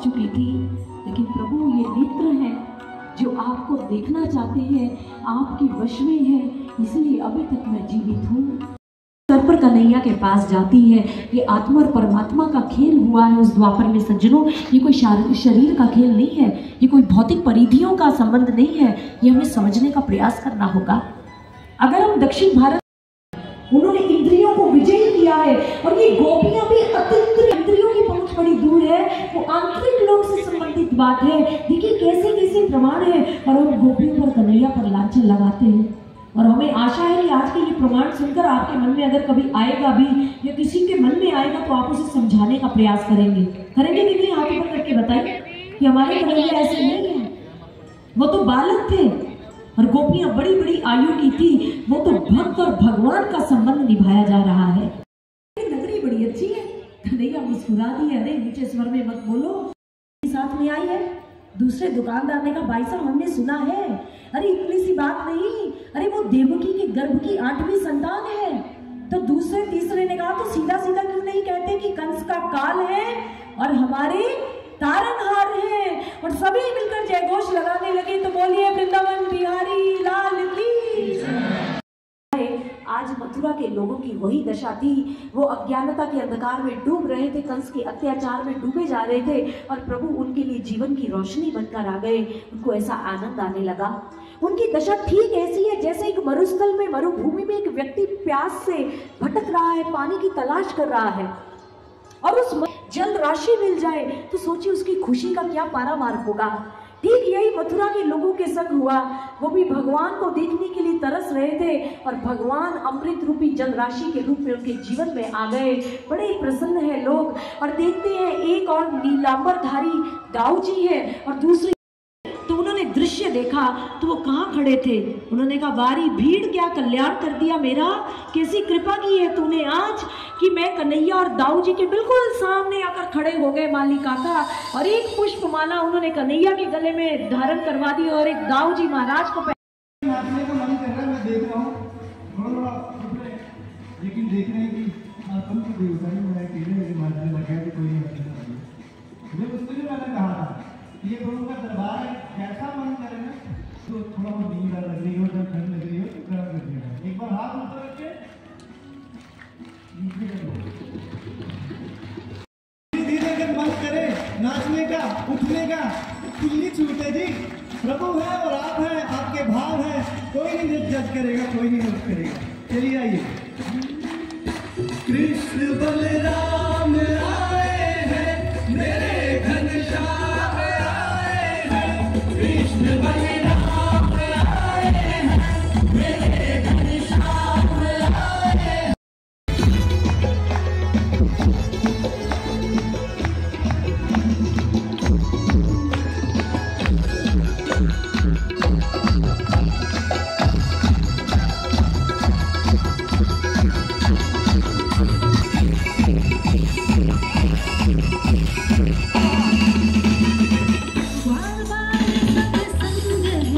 चुकी थी, लेकिन प्रभु ये नेत्र हैं जो आपको देखना चाहते हैं, आपके वश में है, इसलिए अभी तक मैं जीवित हूँ। सर पर कन्हैया के पास जाती है। ये आत्मा और परमात्मा का खेल हुआ है उस द्वापर में सज्जनों। ये कोई शरीर का खेल नहीं है, ये कोई भौतिक परिधियों का संबंध नहीं है। ये हमें समझने का प्रयास करना होगा। अगर हम दक्षिण भारत, उन्होंने इंद्रियों को विजयी किया है, और ये गोपियां भी अतिरिक्त इंद्रियों की पहुंच बड़ी दूर है, वो आंतरिक लोक से संबंधित बात है। देखिए कैसे कैसे प्रमाण है, और हम गोपियों पर कन्हैया पर लांछन लगाते हैं। और हमें आशा है कि आज के ये प्रमाण सुनकर आपके मन में अगर कभी आएगा भी, या किसी के मन में आएगा, तो आप उसे समझाने का प्रयास करेंगे कि नहीं? हाथ ऊपर करके बताइए कि हमारे कन्हैया ऐसे नहीं है। वो तो बालक थे और गोपियां बड़ी बड़ी आयु की थी। वो तो भक्त और भगवान का संबंध निभाया जा रहा है। नगरी बड़ी अच्छी है। कन्हैया मुस्कुरा दी, अरे नीचे स्वर में मत बोलो, साथ में आई है। दूसरे दुकानदार ने कहा, भाई साहब हमने सुना है, अरे इतनी सी बात नहीं, अरे वो देवकी के गर्भ की 8वीं संतान है। तो दूसरे तीसरे ने कहा, तो सीधा सीधा क्यों नहीं कहते कि कंस का काल है और हमारे तारनहार है। और सभी मिलकर जयघोष लगाने लगे। तो बोलिए वृंदावन बिहारी लाल की। आज मथुरा के लोगों की वही दशा थी। वो अज्ञानता के अंधकार में डूब रहे थे, कंस के अत्याचार में डूबे जा रहे थे, और प्रभु उनके लिए जीवन की रोशनी बनकर आ गए। उनको ऐसा आनंद आने लगा। उनकी दशा ठीक ऐसी है जैसे एक मरुस्थल में, मरुभूमि में एक व्यक्ति प्यास से भटक रहा है, पानी की तलाश कर रहा है, और उस जल राशि मिल जाए तो सोचिए उसकी खुशी का क्या पारावार होगा। ठीक यही मथुरा के लोगों के संग हुआ। वो भी भगवान को देखने के लिए तरस रहे थे, और भगवान अमृत रूपी जल राशि के रूप में उनके जीवन में आ गए। बड़े प्रसन्न है लोग। और देखते हैं एक और नीलांबरधारी दाऊ जी है, और दूसरी, तो उन्होंने दृश्य देखा तो वो कहाँ खड़े थे। उन्होंने कहा, वारी भीड़ क्या कल्याण कर दिया मेरा, कैसी कृपा की है तूने आज कि मैं कन्हैया और दाऊ जी के बिल्कुल सामने आकर खड़े हो गए माली काका। और एक पुष्पमाला उन्होंने कन्हैया के गले में धारण करवा दी, और एक दाऊ जी महाराज को नाचने का मन कर रहा है। मैं देख रहा हूँ लेकिन देख रहे हैं कि तुम तो देवता ही मैं अकेले मेरे मारने लगा कि कोई नहीं। उसको जो मैंने कहा था ये प्रभु का दरबार है, कैसा मन करे ना तो थोड़ा बहुत नींद लग रही हो, जब ठंड लग रही हो तो गर्म लग रही है। एक बार हाथ ऊपर रखे, धीरे अगर मन करे नाचने का, उठने का, खुली छूटे जी। प्रभु है और आप हैं, आपके भाव हैं, कोई नहीं जज करेगा, कोई नहीं जज करेगा। चलिए आइए। कृष्ण बलराम आए हैं मेरे घनश्याम आए हैं, कृष्ण बलराम आए हैं मेरे घनश्याम आए हैं। बार बार सब संग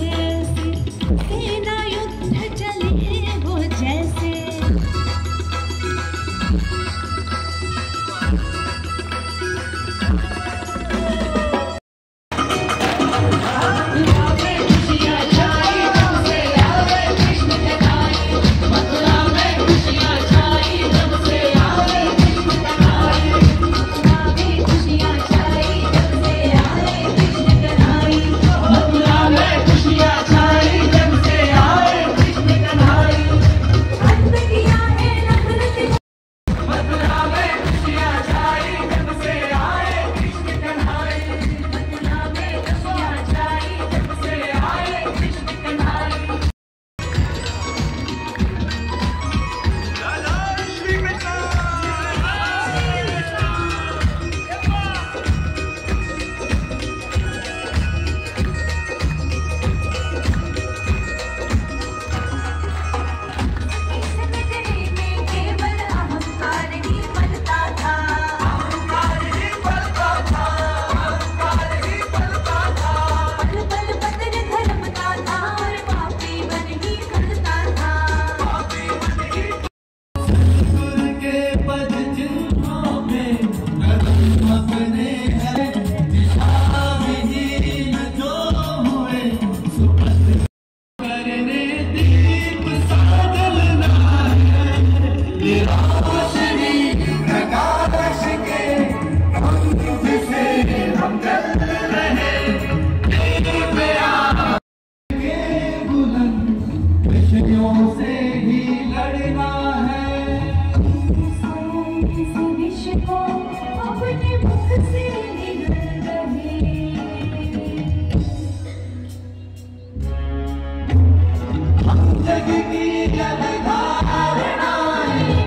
जग की अवधारणाएं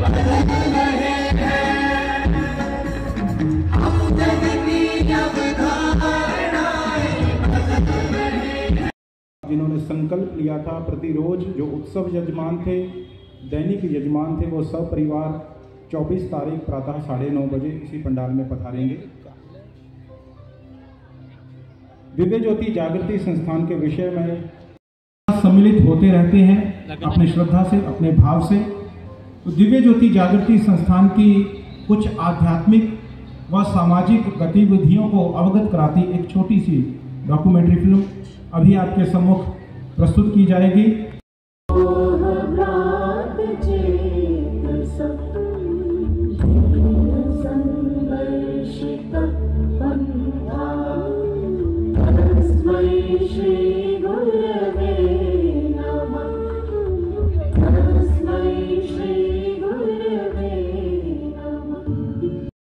बदल रहे हैं, हम जग की अवधारणाएं बदल रहे हैं। जिन्होंने संकल्प लिया था प्रतिरोज जो उत्सव यजमान थे, दैनिक यजमान थे, वो सब परिवार 24 तारीख प्रातः 9:30 बजे इसी पंडाल में पधारेंगे। दिव्य ज्योति जागृति संस्थान के विषय में सम्मिलित होते रहते हैं अपनी श्रद्धा से, अपने भाव से। तो दिव्य ज्योति जागृति संस्थान की कुछ आध्यात्मिक व सामाजिक गतिविधियों को अवगत कराती एक छोटी सी डॉक्यूमेंट्री फिल्म अभी आपके सम्मुख प्रस्तुत की जाएगी। श्री